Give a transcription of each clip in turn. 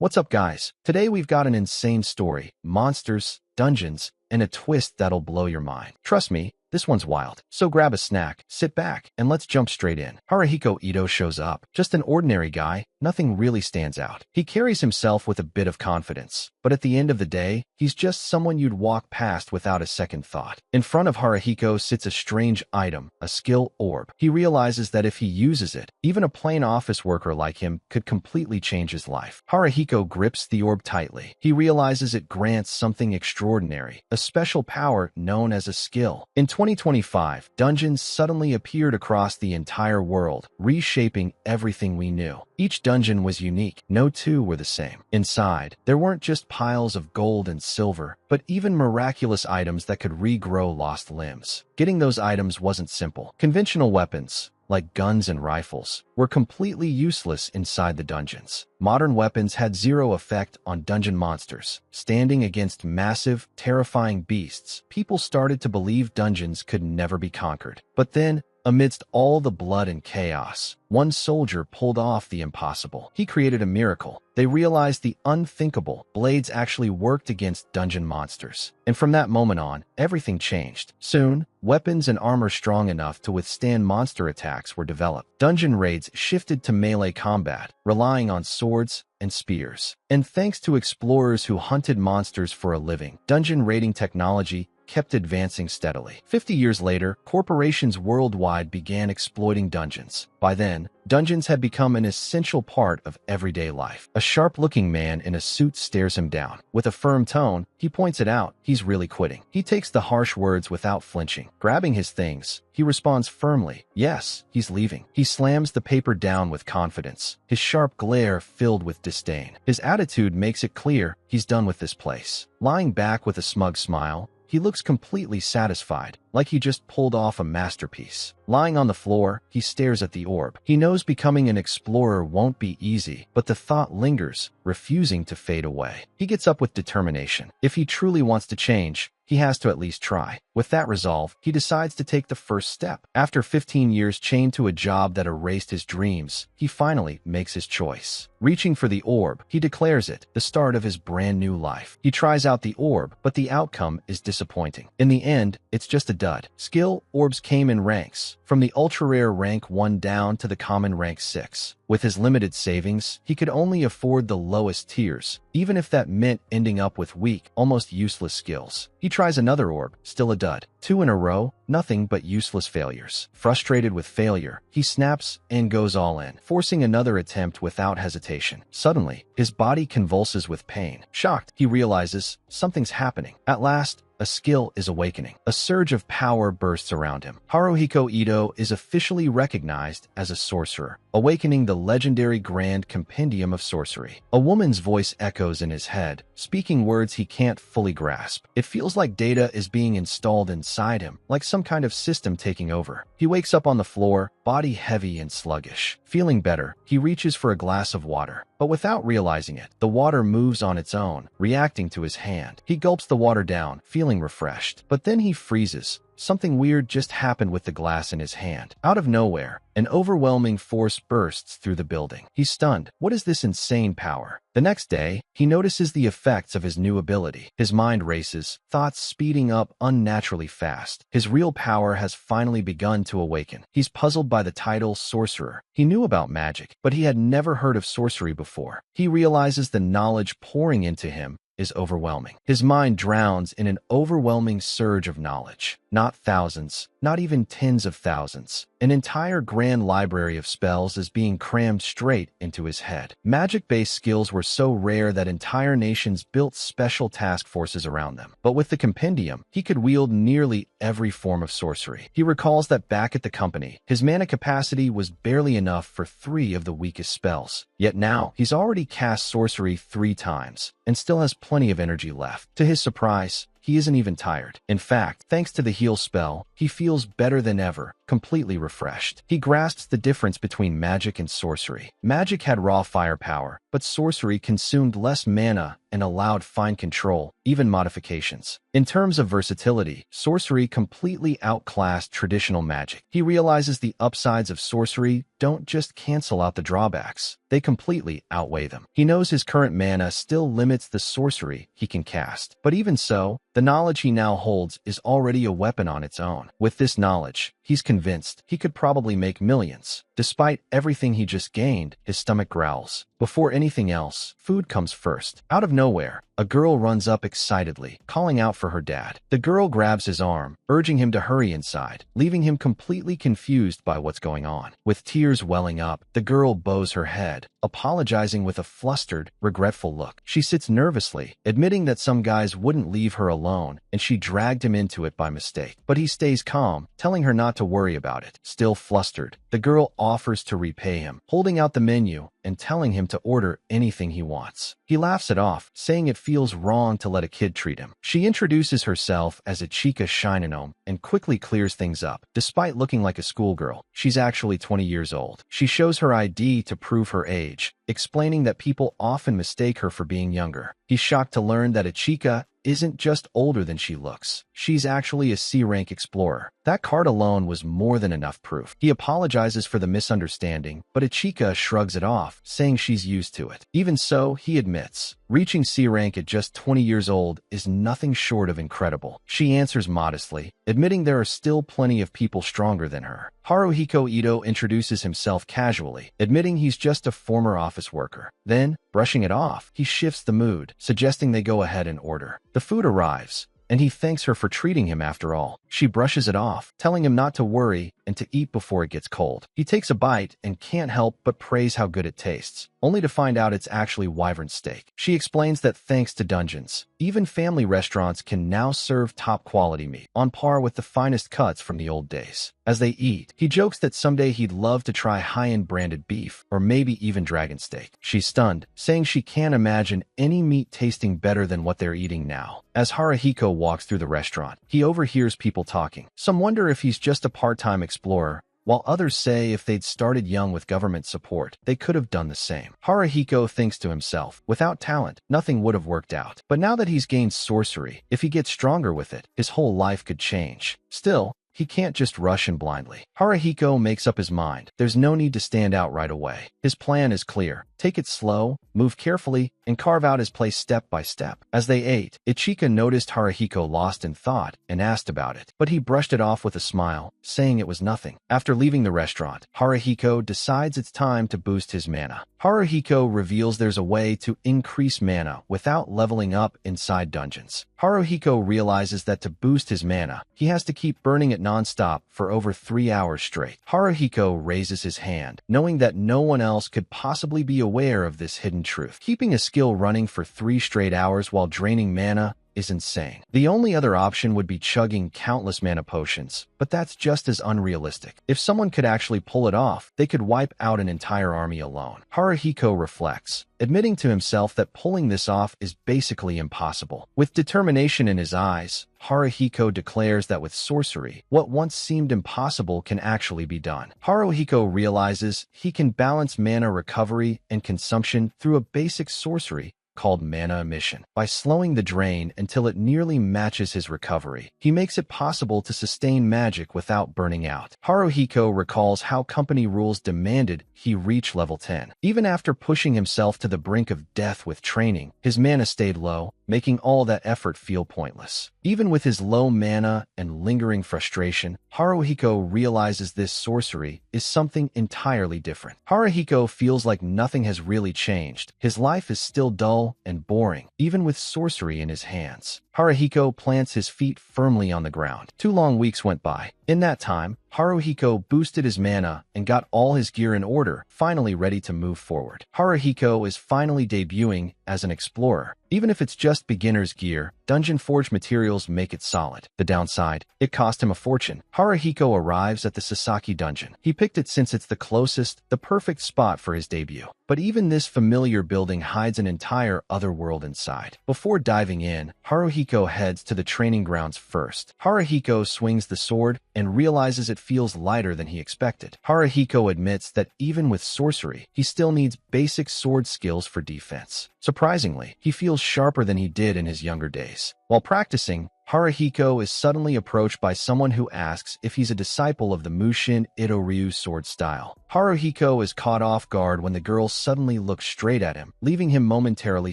What's up, guys? Today we've got an insane story, monsters, dungeons, and a twist that'll blow your mind. Trust me, this one's wild. So grab a snack, sit back, and let's jump straight in. Haruhiko Ito shows up. Just an ordinary guy, nothing really stands out. He carries himself with a bit of confidence, but at the end of the day, he's just someone you'd walk past without a second thought. In front of Haruhiko sits a strange item, a skill orb. He realizes that if he uses it, even a plain office worker like him could completely change his life. Haruhiko grips the orb tightly. He realizes it grants something extraordinary, a special power known as a skill. In 2025, dungeons suddenly appeared across the entire world, reshaping everything we knew. Each dungeon was unique. No two were the same. Inside, there weren't just piles of gold and silver, but even miraculous items that could regrow lost limbs. Getting those items wasn't simple. Conventional weapons, like guns and rifles, were completely useless inside the dungeons. Modern weapons had zero effect on dungeon monsters. Standing against massive, terrifying beasts, people started to believe dungeons could never be conquered. But then, amidst all the blood and chaos, one soldier pulled off the impossible. He created a miracle. They realized the unthinkable. Blades actually worked against dungeon monsters. And from that moment on, everything changed. Soon, weapons and armor strong enough to withstand monster attacks were developed. Dungeon raids shifted to melee combat, relying on swords and spears. And thanks to explorers who hunted monsters for a living, dungeon raiding technology kept advancing steadily. 50 years later, corporations worldwide began exploiting dungeons. By then, dungeons had become an essential part of everyday life. A sharp-looking man in a suit stares him down. With a firm tone, he points it out. He's really quitting. He takes the harsh words without flinching. Grabbing his things, he responds firmly. Yes, he's leaving. He slams the paper down with confidence, his sharp glare filled with disdain. His attitude makes it clear he's done with this place. Lying back with a smug smile, he looks completely satisfied, like he just pulled off a masterpiece. Lying on the floor, he stares at the orb. He knows becoming an explorer won't be easy, but the thought lingers, refusing to fade away. He gets up with determination. If he truly wants to change, he has to at least try. With that resolve, he decides to take the first step. After 15 years chained to a job that erased his dreams, he finally makes his choice. Reaching for the orb, he declares it, the start of his brand new life. He tries out the orb, but the outcome is disappointing. In the end, it's just a dud. Skill orbs came in ranks, from the ultra-rare rank 1 down to the common rank 6. With his limited savings, he could only afford the lowest tiers, even if that meant ending up with weak, almost useless skills. He tries another orb, still a dud. 2 in a row, nothing but useless failures. Frustrated with failure, he snaps and goes all in, forcing another attempt without hesitation. Suddenly, his body convulses with pain. Shocked, he realizes something's happening. At last, a skill is awakening. A surge of power bursts around him. Haruhiko Ito is officially recognized as a sorcerer, awakening the legendary Grand Compendium of Sorcery. A woman's voice echoes in his head, speaking words he can't fully grasp. It feels like data is being installed inside him, like some kind of system taking over. He wakes up on the floor, body heavy and sluggish. Feeling better, he reaches for a glass of water. But without realizing it, the water moves on its own, reacting to his hand. He gulps the water down, feeling refreshed. But then he freezes. Something weird just happened with the glass in his hand. Out of nowhere, an overwhelming force bursts through the building. He's stunned. What is this insane power? The next day, he notices the effects of his new ability. His mind races, thoughts speeding up unnaturally fast. His real power has finally begun to awaken. He's puzzled by the title Sorcerer. He knew about magic, but he had never heard of sorcery before. He realizes the knowledge pouring into him is overwhelming. His mind drowns in an overwhelming surge of knowledge. Not thousands, not even tens of thousands. An entire grand library of spells is being crammed straight into his head. Magic-based skills were so rare that entire nations built special task forces around them. But with the compendium, he could wield nearly every form of sorcery. He recalls that back at the company, his mana capacity was barely enough for 3 of the weakest spells. Yet now, he's already cast sorcery 3 times, and still has plenty of energy left. To his surprise, he isn't even tired. In fact, thanks to the heal spell, he feels better than ever, completely refreshed. He grasps the difference between magic and sorcery. Magic had raw firepower, but sorcery consumed less mana and allowed fine control, even modifications. In terms of versatility, sorcery completely outclassed traditional magic. He realizes the upsides of sorcery don't just cancel out the drawbacks, they completely outweigh them. He knows his current mana still limits the sorcery he can cast, but even so, the knowledge he now holds is already a weapon on its own. With this knowledge, he's convinced he could probably make millions. Despite everything he just gained, his stomach growls. Before anything else, food comes first. Out of nowhere, a girl runs up excitedly, calling out for her dad. The girl grabs his arm, urging him to hurry inside, leaving him completely confused by what's going on. With tears welling up, the girl bows her head, apologizing with a flustered, regretful look. She sits nervously, admitting that some guys wouldn't leave her alone, and she dragged him into it by mistake. But he stays calm, telling her not to worry about it. Still flustered, the girl offers to repay him, holding out the menu and telling him to order anything he wants. He laughs it off, saying it feels wrong to let a kid treat him. She introduces herself as a Chika Shinonome and quickly clears things up. Despite looking like a schoolgirl, she's actually 20 years old. She shows her ID to prove her age, explaining that people often mistake her for being younger. He's shocked to learn that a Chika isn't just older than she looks. She's actually a C-rank explorer. That card alone was more than enough proof. He apologizes for the misunderstanding, but Ichika shrugs it off, saying she's used to it. Even so, he admits, reaching C-rank at just 20 years old is nothing short of incredible. She answers modestly, admitting there are still plenty of people stronger than her. Haruhiko Ito introduces himself casually, admitting he's just a former office worker. Then, brushing it off, he shifts the mood, suggesting they go ahead and order. The food arrives, and he thanks her for treating him after all. She brushes it off, telling him not to worry and to eat before it gets cold. He takes a bite and can't help but praise how good it tastes, only to find out it's actually wyvern steak. She explains that thanks to dungeons, even family restaurants can now serve top-quality meat, on par with the finest cuts from the old days. As they eat, he jokes that someday he'd love to try high-end branded beef, or maybe even dragon steak. She's stunned, saying she can't imagine any meat tasting better than what they're eating now. As Haruhiko walks through the restaurant, he overhears people talking. Some wonder if he's just a part-time explorer, while others say if they'd started young with government support, they could have done the same. Haruhiko thinks to himself, without talent, nothing would have worked out. But now that he's gained sorcery, if he gets stronger with it, his whole life could change. Still, he can't just rush in blindly. Haruhiko makes up his mind. There's no need to stand out right away. His plan is clear. Take it slow, move carefully, and carve out his place step by step. As they ate, Ichika noticed Haruhiko lost in thought and asked about it, but he brushed it off with a smile, saying it was nothing. After leaving the restaurant, Haruhiko decides it's time to boost his mana. Haruhiko reveals there's a way to increase mana without leveling up inside dungeons. Haruhiko realizes that to boost his mana, he has to keep burning it non-stop for over 3 hours straight. Haruhiko raises his hand, knowing that no one else could possibly be aware of this hidden truth. Keeping a skill running for 3 straight hours while draining mana is insane. The only other option would be chugging countless mana potions, but that's just as unrealistic. If someone could actually pull it off, they could wipe out an entire army alone. Haruhiko reflects, admitting to himself that pulling this off is basically impossible. With determination in his eyes, Haruhiko declares that with sorcery, what once seemed impossible can actually be done. Haruhiko realizes he can balance mana recovery and consumption through a basic sorcery called mana emission. By slowing the drain until it nearly matches his recovery, he makes it possible to sustain magic without burning out. Haruhiko recalls how company rules demanded he reach level 10. Even after pushing himself to the brink of death with training, his mana stayed low, making all that effort feel pointless. Even with his low mana and lingering frustration, Haruhiko realizes this sorcery is something entirely different. Haruhiko feels like nothing has really changed. His life is still dull and boring, even with sorcery in his hands. Haruhiko plants his feet firmly on the ground. 2 long weeks went by. In that time, Haruhiko boosted his mana and got all his gear in order, finally ready to move forward. Haruhiko is finally debuting as an explorer. Even if it's just beginner's gear, Dungeon Forge materials make it solid. The downside, it cost him a fortune. Haruhiko arrives at the Sasaki dungeon. He picked it since it's the closest, the perfect spot for his debut. But even this familiar building hides an entire other world inside. Before diving in, Haruhiko heads to the training grounds first. Haruhiko swings the sword, and realizes it feels lighter than he expected. Haruhiko admits that even with sorcery, he still needs basic sword skills for defense. Surprisingly, he feels sharper than he did in his younger days. While practicing, Haruhiko is suddenly approached by someone who asks if he's a disciple of the Mushin Ito-ryu sword style. Haruhiko is caught off guard when the girl suddenly looks straight at him, leaving him momentarily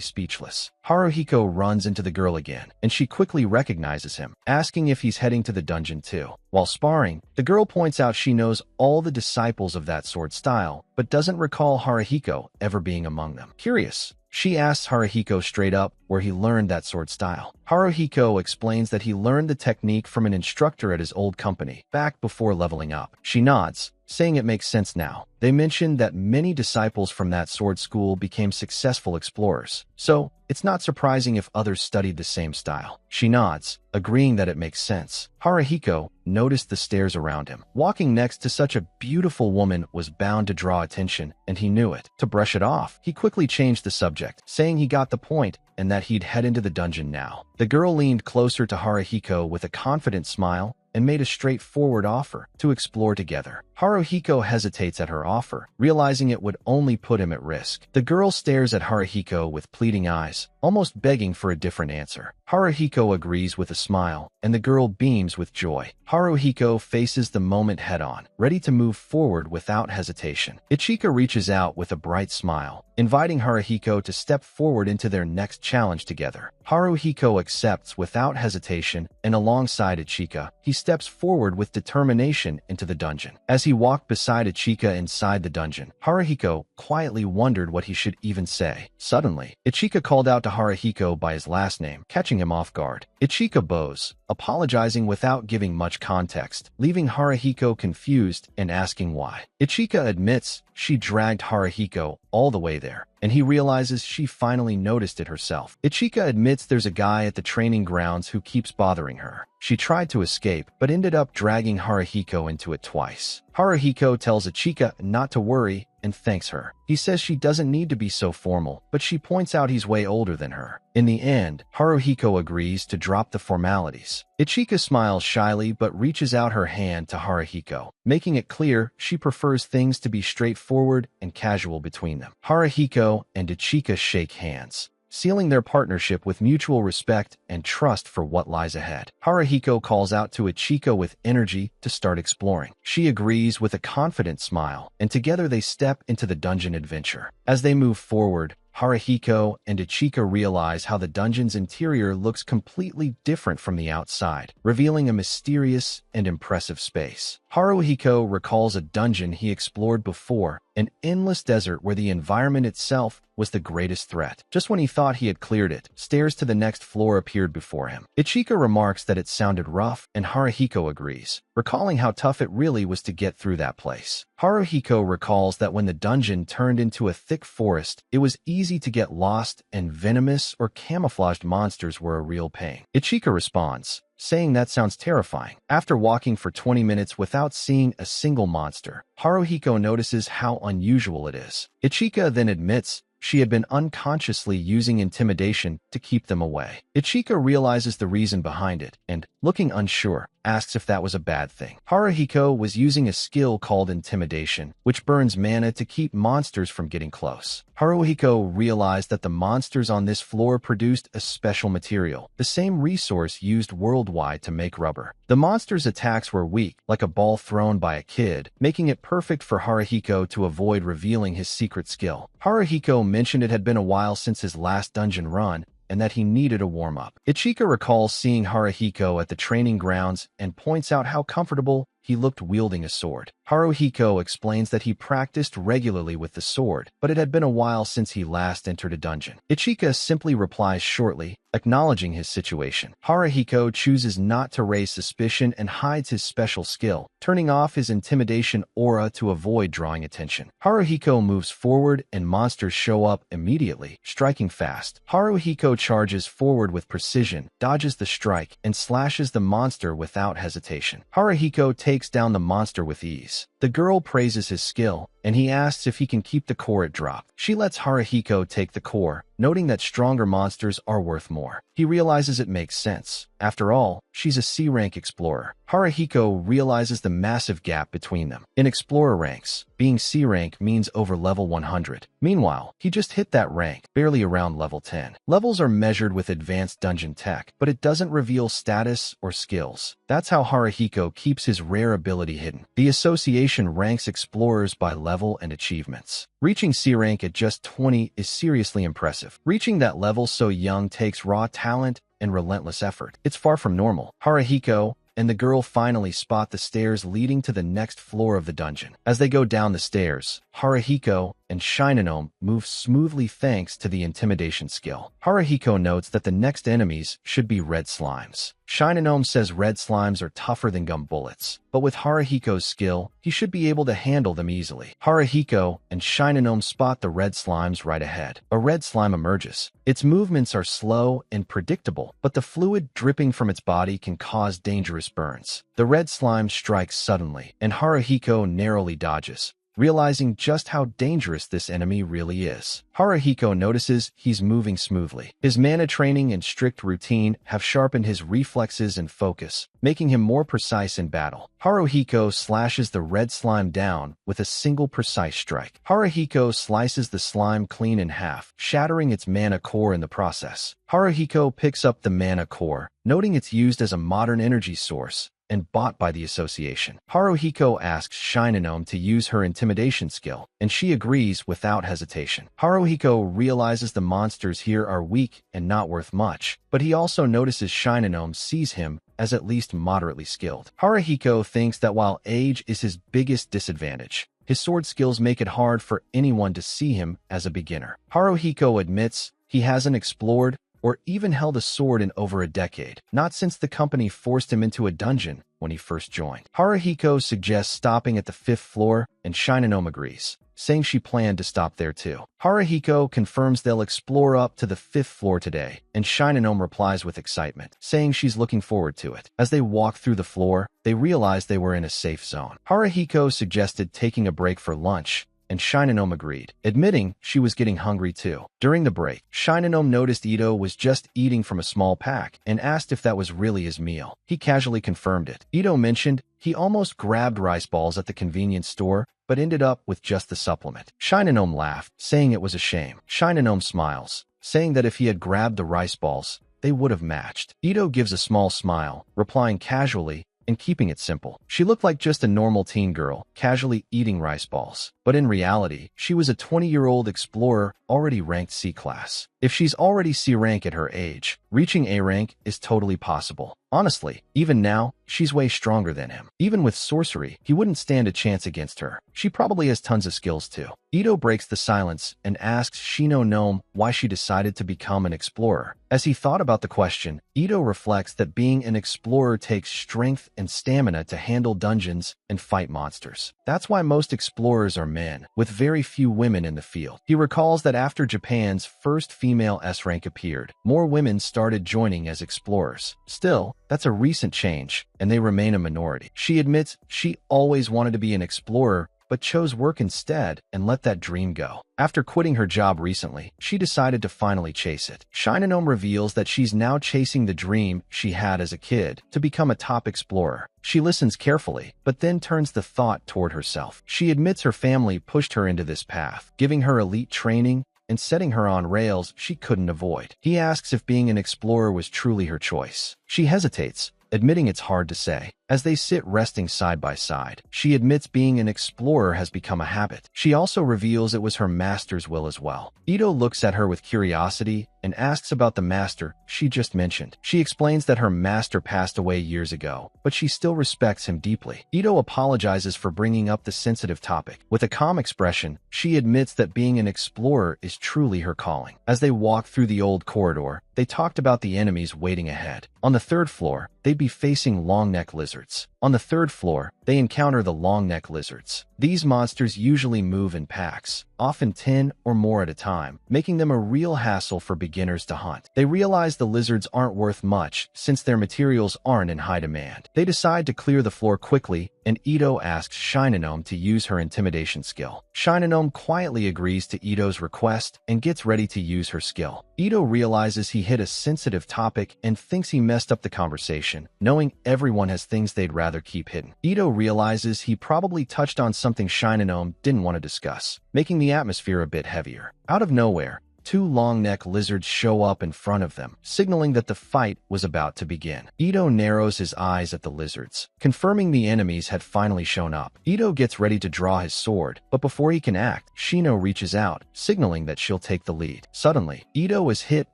speechless. Haruhiko runs into the girl again, and she quickly recognizes him, asking if he's heading to the dungeon too. While sparring, the girl points out she knows all the disciples of that sword style, but doesn't recall Haruhiko ever being among them. Curious, she asks Haruhiko straight up where he learned that sword style. Haruhiko explains that he learned the technique from an instructor at his old company, back before leveling up. She nods, saying it makes sense now. They mentioned that many disciples from that sword school became successful explorers, so it's not surprising if others studied the same style. She nods, agreeing that it makes sense. Haruhiko noticed the stares around him. Walking next to such a beautiful woman was bound to draw attention, and he knew it. To brush it off, he quickly changed the subject, saying he got the point and that he'd head into the dungeon now. The girl leaned closer to Haruhiko with a confident smile and made a straightforward offer to explore together. Haruhiko hesitates at her offer, realizing it would only put him at risk. The girl stares at Haruhiko with pleading eyes, almost begging for a different answer. Haruhiko agrees with a smile, and the girl beams with joy. Haruhiko faces the moment head-on, ready to move forward without hesitation. Ichika reaches out with a bright smile, inviting Haruhiko to step forward into their next challenge together. Haruhiko accepts without hesitation, and alongside Ichika, he steps forward with determination into the dungeon. As he walked beside Ichika inside the dungeon, Haruhiko quietly wondered what he should even say. Suddenly, Ichika called out to Haruhiko by his last name, catching him off guard. Ichika bows, apologizing without giving much context, leaving Haruhiko confused and asking why. Ichika admits she dragged Haruhiko all the way there, and he realizes she finally noticed it herself. Ichika admits there's a guy at the training grounds who keeps bothering her. She tried to escape, but ended up dragging Haruhiko into it twice. Haruhiko tells Ichika not to worry and thanks her. He says she doesn't need to be so formal, but she points out he's way older than her. In the end, Haruhiko agrees to drop the formalities. Ichika smiles shyly but reaches out her hand to Haruhiko, making it clear she prefers things to be straightforward and casual between them. Haruhiko and Ichika shake hands, sealing their partnership with mutual respect and trust for what lies ahead. Haruhiko calls out to Ichika with energy to start exploring. She agrees with a confident smile, and together they step into the dungeon adventure. As they move forward, Haruhiko and Ichika realize how the dungeon's interior looks completely different from the outside, revealing a mysterious and impressive space. Haruhiko recalls a dungeon he explored before, an endless desert where the environment itself was the greatest threat. Just when he thought he had cleared it, stairs to the next floor appeared before him. Ichika remarks that it sounded rough, and Haruhiko agrees, recalling how tough it really was to get through that place. Haruhiko recalls that when the dungeon turned into a thick forest, it was easy to get lost, and venomous or camouflaged monsters were a real pain. Ichika responds, saying that sounds terrifying. After walking for 20 minutes without seeing a single monster, Haruhiko notices how unusual it is. Ichika then admits she had been unconsciously using intimidation to keep them away. Ichika realizes the reason behind it and, looking unsure, asks if that was a bad thing. Haruhiko was using a skill called intimidation, which burns mana to keep monsters from getting close. Haruhiko realized that the monsters on this floor produced a special material, the same resource used worldwide to make rubber. The monsters' attacks were weak, like a ball thrown by a kid, making it perfect for Haruhiko to avoid revealing his secret skill. Haruhiko mentioned it had been a while since his last dungeon run, and that he needed a warm-up. Ichika recalls seeing Haruhiko at the training grounds and points out how comfortable he looked wielding a sword. Haruhiko explains that he practiced regularly with the sword, but it had been a while since he last entered a dungeon. Ichika simply replies shortly, acknowledging his situation. Haruhiko chooses not to raise suspicion and hides his special skill, turning off his intimidation aura to avoid drawing attention. Haruhiko moves forward and monsters show up immediately, striking fast. Haruhiko charges forward with precision, dodges the strike, and slashes the monster without hesitation. Haruhiko takes down the monster with ease. The girl praises his skill, and he asks if he can keep the core it dropped. She lets Haruhiko take the core, noting that stronger monsters are worth more. He realizes it makes sense. After all, she's a C-rank explorer. Haruhiko realizes the massive gap between them. In explorer ranks, being C-rank means over level 100. Meanwhile, he just hit that rank, barely around level 10. Levels are measured with advanced dungeon tech, but it doesn't reveal status or skills. That's how Haruhiko keeps his rare ability hidden. The association ranks explorers by level and achievements. Reaching C-rank at just 20 is seriously impressive. Reaching that level so young takes raw talent and relentless effort. It's far from normal. Haruhiko and the girl finally spot the stairs leading to the next floor of the dungeon. As they go down the stairs, Haruhiko and Shinonome move smoothly thanks to the intimidation skill. Haruhiko notes that the next enemies should be red slimes. Shinonome says red slimes are tougher than gum bullets, but with Haruhiko's skill, he should be able to handle them easily. Haruhiko and Shinonome spot the red slimes right ahead. A red slime emerges. Its movements are slow and predictable, but the fluid dripping from its body can cause dangerous burns. The red slime strikes suddenly, and Haruhiko narrowly dodges, realizing just how dangerous this enemy really is. Haruhiko notices he's moving smoothly. His mana training and strict routine have sharpened his reflexes and focus, making him more precise in battle. Haruhiko slashes the red slime down with a single precise strike. Haruhiko slices the slime clean in half, shattering its mana core in the process. Haruhiko picks up the mana core, noting it's used as a modern energy source and bought by the association. Haruhiko asks Shinonome to use her intimidation skill, and she agrees without hesitation. Haruhiko realizes the monsters here are weak and not worth much, but he also notices Shinonome sees him as at least moderately skilled. Haruhiko thinks that while age is his biggest disadvantage, his sword skills make it hard for anyone to see him as a beginner. Haruhiko admits he hasn't explored or even held a sword in over a decade, not since the company forced him into a dungeon when he first joined. Haruhiko suggests stopping at the 5th floor, and Shinonome agrees, saying she planned to stop there too. Haruhiko confirms they'll explore up to the 5th floor today, and Shinonome replies with excitement, saying she's looking forward to it. As they walk through the floor, they realize they were in a safe zone. Haruhiko suggested taking a break for lunch, and Shinonome agreed, admitting she was getting hungry too. During the break, Shinonome noticed Ito was just eating from a small pack and asked if that was really his meal. He casually confirmed it. Ito mentioned he almost grabbed rice balls at the convenience store, but ended up with just the supplement. Shinonome laughed, saying it was a shame. Shinonome smiles, saying that if he had grabbed the rice balls, they would have matched. Ito gives a small smile, replying casually and keeping it simple. She looked like just a normal teen girl, casually eating rice balls. But in reality, she was a 20-year-old explorer already ranked C-class. If she's already C-rank at her age, reaching A-rank is totally possible. Honestly, even now, she's way stronger than him. Even with sorcery, he wouldn't stand a chance against her. She probably has tons of skills too. Ito breaks the silence and asks Shinonome why she decided to become an explorer. As he thought about the question, Ito reflects that being an explorer takes strength and stamina to handle dungeons and fight monsters. That's why most explorers are men, with very few women in the field. He recalls that after Japan's first female S-rank appeared, more women started joining as explorers. Still, that's a recent change, and they remain a minority. She admits she always wanted to be an explorer, but chose work instead and let that dream go. After quitting her job recently, she decided to finally chase it. Shinonome reveals that she's now chasing the dream she had as a kid, to become a top explorer. She listens carefully, but then turns the thought toward herself. She admits her family pushed her into this path, giving her elite training and setting her on rails she couldn't avoid. He asks if being an explorer was truly her choice. She hesitates, admitting it's hard to say. As they sit resting side by side, she admits being an explorer has become a habit. She also reveals it was her master's will as well. Ito looks at her with curiosity and asks about the master she just mentioned. She explains that her master passed away years ago, but she still respects him deeply. Ito apologizes for bringing up the sensitive topic. With a calm expression, she admits that being an explorer is truly her calling. As they walk through the old corridor, they talked about the enemies waiting ahead. On the 3rd floor, they'd be facing long-neck lizards. On the third floor, they encounter the long-neck lizards. These monsters usually move in packs, often 10 or more at a time, making them a real hassle for beginners to hunt. They realize the lizards aren't worth much since their materials aren't in high demand. They decide to clear the floor quickly, and Ikiyou asks Shinonome to use her intimidation skill. Shinonome quietly agrees to Ikiyou's request and gets ready to use her skill. Ikiyou realizes he hit a sensitive topic and thinks he messed up the conversation, knowing everyone has things they'd rather keep hidden. Ikiyou realizes he probably touched on something Shinonome didn't want to discuss, making the atmosphere a bit heavier. Out of nowhere, two long-neck lizards show up in front of them, signaling that the fight was about to begin. Ikiyou narrows his eyes at the lizards, confirming the enemies had finally shown up. Ikiyou gets ready to draw his sword, but before he can act, Shino reaches out, signaling that she'll take the lead. Suddenly, Ikiyou is hit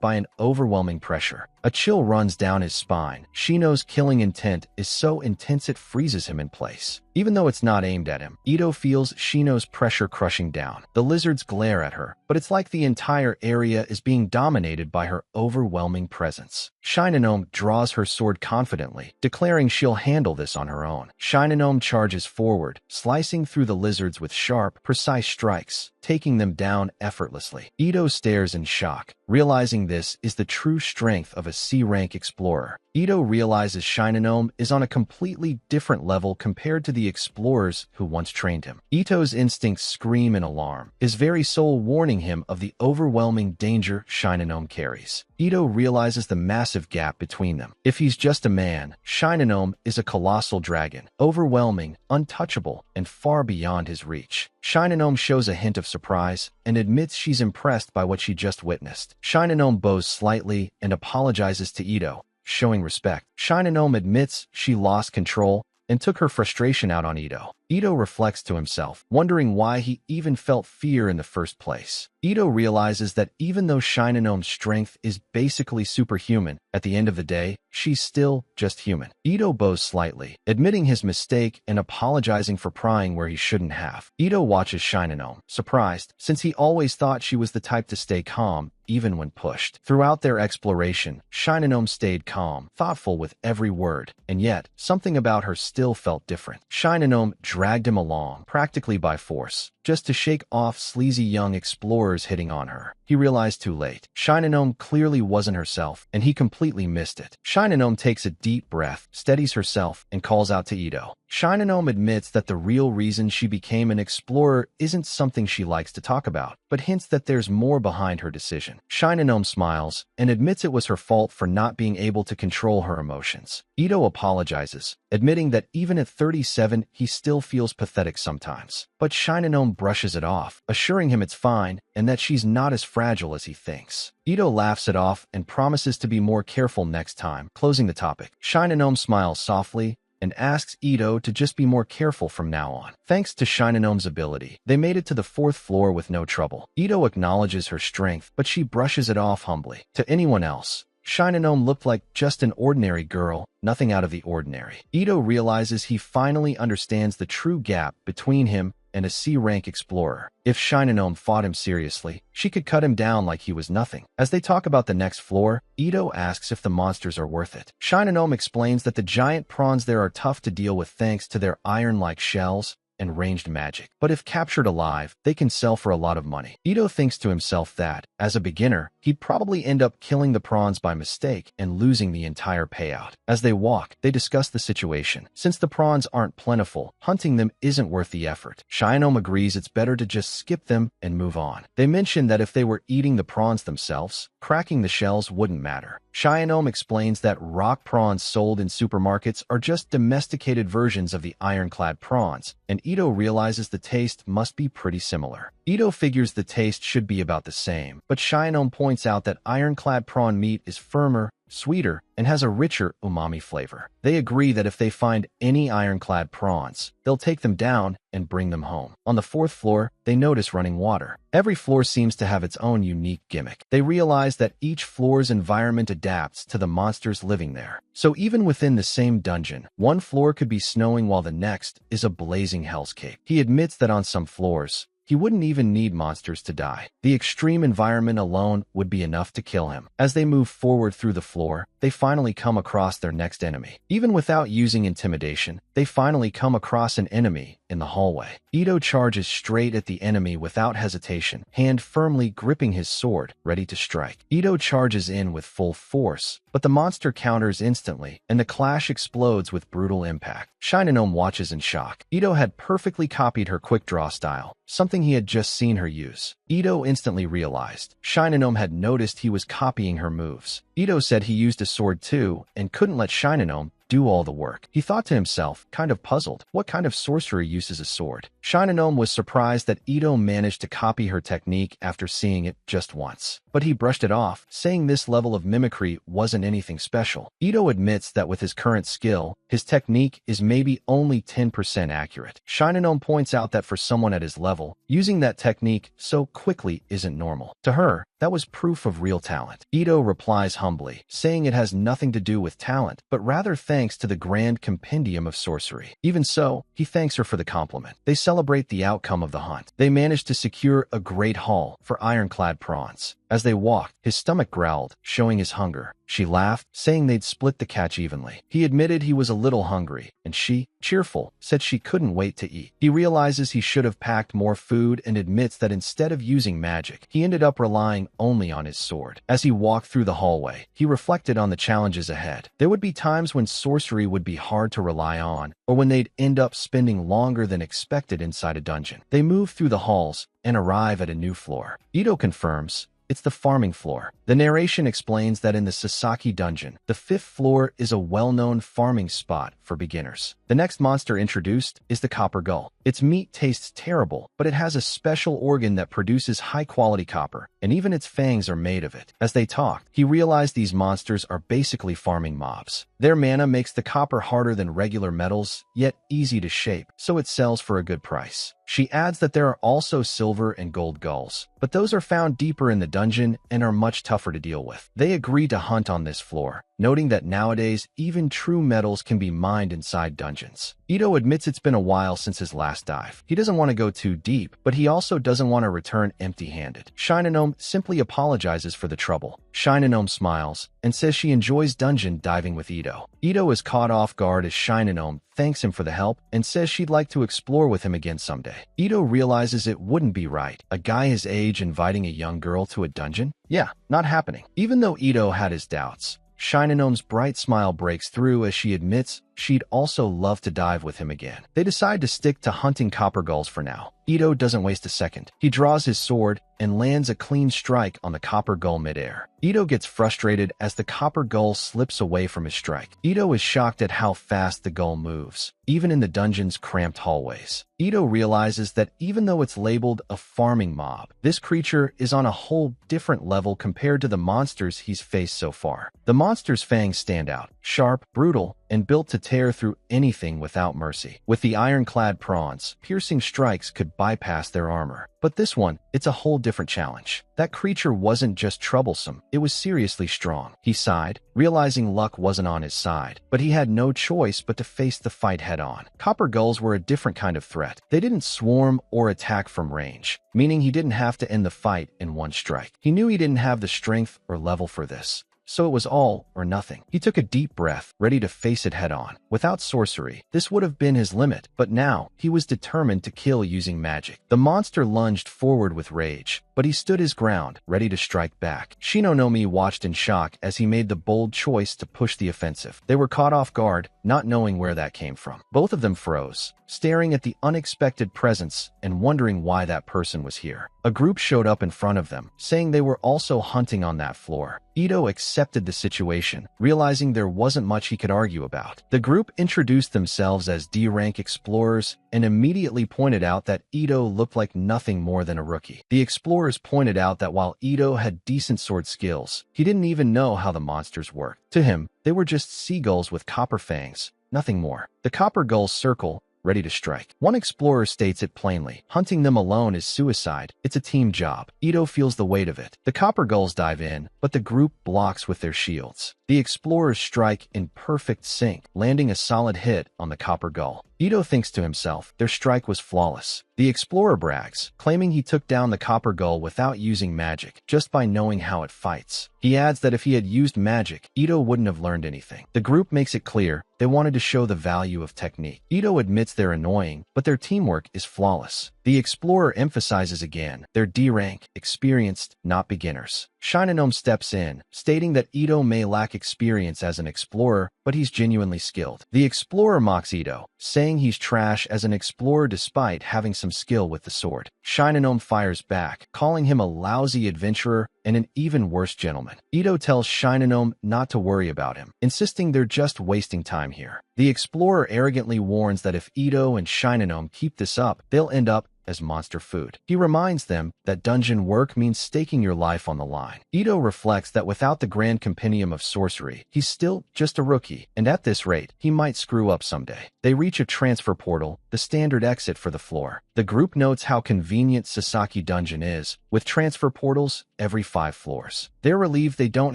by an overwhelming pressure. A chill runs down his spine. Shino's killing intent is so intense it freezes him in place. Even though it's not aimed at him, Ikiyou feels Shino's pressure crushing down. The lizards glare at her, but it's like the entire area is being dominated by her overwhelming presence. Shinonome draws her sword confidently, declaring she'll handle this on her own. Shinonome charges forward, slicing through the lizards with sharp, precise strikes, taking them down effortlessly. Ikiyou stares in shock, realizing this is the true strength of a C-rank explorer. Ikiyou realizes Shinonome is on a completely different level compared to the explorers who once trained him. Itou's instincts scream in alarm, his very soul warning him of the overwhelming danger Shinonome carries. Ikiyou realizes the massive gap between them. If he's just a man, Shinonome is a colossal dragon, overwhelming, untouchable, and far beyond his reach. Shinonome shows a hint of surprise and admits she's impressed by what she just witnessed. Shinonome bows slightly and apologizes to Ikiyou, showing respect. Shinonome admits she lost control and took her frustration out on Ikiyou. Ikiyou reflects to himself, wondering why he even felt fear in the first place. Ikiyou realizes that even though Shinonome's strength is basically superhuman, at the end of the day, she's still just human. Ikiyou bows slightly, admitting his mistake and apologizing for prying where he shouldn't have. Ikiyou watches Shinonome, surprised, since he always thought she was the type to stay calm, even when pushed. Throughout their exploration, Shinonome stayed calm, thoughtful with every word, and yet, something about her still felt different. Shinonome dragged him along, practically by force, just to shake off sleazy young explorers hitting on her. He realized too late. Shinonome clearly wasn't herself, and he completely missed it. Shinonome takes a deep breath, steadies herself, and calls out to Ikiyou. Shinonome admits that the real reason she became an explorer isn't something she likes to talk about, but hints that there's more behind her decision. Shinonome smiles and admits it was her fault for not being able to control her emotions. Ikiyou apologizes, admitting that even at 37, he still feels pathetic sometimes. But Shinonome brushes it off, assuring him it's fine and that she's not as fragile as he thinks. Ikiyou laughs it off and promises to be more careful next time, closing the topic. Shinonome smiles softly and asks Ikiyou to just be more careful from now on. Thanks to Shinonome's ability, they made it to the 4th floor with no trouble. Ikiyou acknowledges her strength, but she brushes it off humbly. To anyone else, Shinonome looked like just an ordinary girl, nothing out of the ordinary. Ikiyou realizes he finally understands the true gap between him and a C-rank explorer. If Shinonome fought him seriously, she could cut him down like he was nothing. As they talk about the next floor, Ikiyou asks if the monsters are worth it. Shinonome explains that the giant prawns there are tough to deal with thanks to their iron-like shells and ranged magic. But if captured alive, they can sell for a lot of money. Ikiyou thinks to himself that, as a beginner, he'd probably end up killing the prawns by mistake and losing the entire payout. As they walk, they discuss the situation. Since the prawns aren't plentiful, hunting them isn't worth the effort. Shinonome agrees it's better to just skip them and move on. They mention that if they were eating the prawns themselves, cracking the shells wouldn't matter. Shinonome explains that rock prawns sold in supermarkets are just domesticated versions of the ironclad prawns, and Ikiyou realizes the taste must be pretty similar. Ikiyou figures the taste should be about the same, but Shinonome points out that ironclad prawn meat is firmer, sweeter, and has a richer umami flavor. They agree that if they find any ironclad prawns, they'll take them down and bring them home. On the 4th floor, they notice running water. Every floor seems to have its own unique gimmick. They realize that each floor's environment adapts to the monsters living there. So even within the same dungeon, one floor could be snowing while the next is a blazing hellscape. He admits that on some floors, he wouldn't even need monsters to die. The extreme environment alone would be enough to kill him. As they move forward through the floor, they finally come across their next enemy. Even without using intimidation, they finally come across an enemy in the hallway. Ikiyou charges straight at the enemy without hesitation, hand firmly gripping his sword, ready to strike. Ikiyou charges in with full force, but the monster counters instantly, and the clash explodes with brutal impact. Shinonome watches in shock. Ikiyou had perfectly copied her quick draw style, something he had just seen her use. Ikiyou instantly realized. Shinonome had noticed he was copying her moves. Ikiyou said he used a sword too, and couldn't let Shinonome do all the work. He thought to himself, kind of puzzled, what kind of sorcerer uses a sword? Shinonome was surprised that Ikiyou managed to copy her technique after seeing it just once. But he brushed it off, saying this level of mimicry wasn't anything special. Ikiyou admits that with his current skill, his technique is maybe only 10% accurate. Shinonome points out that for someone at his level, using that technique so quickly isn't normal. To her, that was proof of real talent. Ikiyou replies humbly, saying it has nothing to do with talent, but rather thanks to the grand compendium of sorcery. Even so, he thanks her for the compliment. They celebrate the outcome of the hunt. They manage to secure a great haul for ironclad prawns. As they walked, his stomach growled, showing his hunger. She laughed, saying they'd split the catch evenly. He admitted he was a little hungry, and she, cheerful, said she couldn't wait to eat. He realizes he should have packed more food and admits that instead of using magic, he ended up relying only on his sword. As he walked through the hallway, he reflected on the challenges ahead. There would be times when sorcery would be hard to rely on, or when they'd end up spending longer than expected inside a dungeon. They move through the halls and arrive at a new floor. Ikiyou confirms, it's the farming floor. The narration explains that in the Sasaki dungeon, the 5th floor is a well-known farming spot for beginners. The next monster introduced is the copper gull. Its meat tastes terrible, but it has a special organ that produces high-quality copper, and even its fangs are made of it. As they talked, he realized these monsters are basically farming mobs. Their mana makes the copper harder than regular metals, yet easy to shape, so it sells for a good price. She adds that there are also silver and gold gulls, but those are found deeper in the dungeon and are much tougher to deal with. They agree to hunt on this floor, noting that nowadays even true metals can be mined inside dungeons. Ikiyou admits it's been a while since his last dive. He doesn't want to go too deep, but he also doesn't want to return empty-handed. Shinonome simply apologizes for the trouble. Shinonome smiles and says she enjoys dungeon diving with Ikiyou. Ikiyou is caught off guard as Shinonome thanks him for the help and says she'd like to explore with him again someday. Ikiyou realizes it wouldn't be right. A guy his age inviting a young girl to a dungeon? Yeah, not happening. Even though Ikiyou had his doubts, Shinonome's bright smile breaks through as she admits she'd also love to dive with him again. They decide to stick to hunting copper gulls for now. Ikiyou doesn't waste a second. He draws his sword and lands a clean strike on the copper gull midair. Ikiyou gets frustrated as the copper gull slips away from his strike. Ikiyou is shocked at how fast the gull moves, even in the dungeon's cramped hallways. Ikiyou realizes that even though it's labeled a farming mob, this creature is on a whole different level compared to the monsters he's faced so far. The monster's fangs stand out, sharp, brutal, and built to tear through anything without mercy. With the ironclad prawns, piercing strikes could bypass their armor. But this one, it's a whole different challenge. That creature wasn't just troublesome, it was seriously strong. He sighed, realizing luck wasn't on his side, but he had no choice but to face the fight head-on. Copper gulls were a different kind of threat. They didn't swarm or attack from range, meaning he didn't have to end the fight in one strike. He knew he didn't have the strength or level for this. So it was all or nothing. He took a deep breath, ready to face it head-on. Without sorcery, this would have been his limit, but now he was determined to kill using magic. The monster lunged forward with rage, but he stood his ground, ready to strike back. Shinonome watched in shock as he made the bold choice to push the offensive. They were caught off guard, not knowing where that came from. Both of them froze, staring at the unexpected presence and wondering why that person was here. A group showed up in front of them, saying they were also hunting on that floor. Ikiyou accepted the situation, realizing there wasn't much he could argue about. The group introduced themselves as D-rank explorers and immediately pointed out that Ikiyou looked like nothing more than a rookie. The explorers pointed out that while Ikiyou had decent sword skills, he didn't even know how the monsters worked. To him, they were just seagulls with copper fangs, nothing more. The copper gulls circle, ready to strike. One explorer states it plainly. Hunting them alone is suicide. It's a team job. Ikiyou feels the weight of it. The copper gulls dive in, but the group blocks with their shields. The explorers strike in perfect sync, landing a solid hit on the copper gull. Ito thinks to himself, their strike was flawless. The explorer brags, claiming he took down the copper gull without using magic, just by knowing how it fights. He adds that if he had used magic, Ito wouldn't have learned anything. The group makes it clear they wanted to show the value of technique. Ito admits they're annoying, but their teamwork is flawless. The explorer emphasizes again, they're D-rank, experienced, not beginners. Shinonome steps in, stating that Ito may lack experience as an explorer, but he's genuinely skilled. The explorer mocks Ito, saying he's trash as an explorer despite having some skill with the sword. Shinonome fires back, calling him a lousy adventurer and an even worse gentleman. Ito tells Shinonome not to worry about him, insisting they're just wasting time here. The explorer arrogantly warns that if Ito and Shinonome keep this up, they'll end up as monster food. He reminds them that dungeon work means staking your life on the line. Ito reflects that without the Grand Compendium of Sorcery, he's still just a rookie, and at this rate, he might screw up someday. They reach a transfer portal, the standard exit for the floor. The group notes how convenient Sasaki Dungeon is, with transfer portals every 5 floors. They're relieved they don't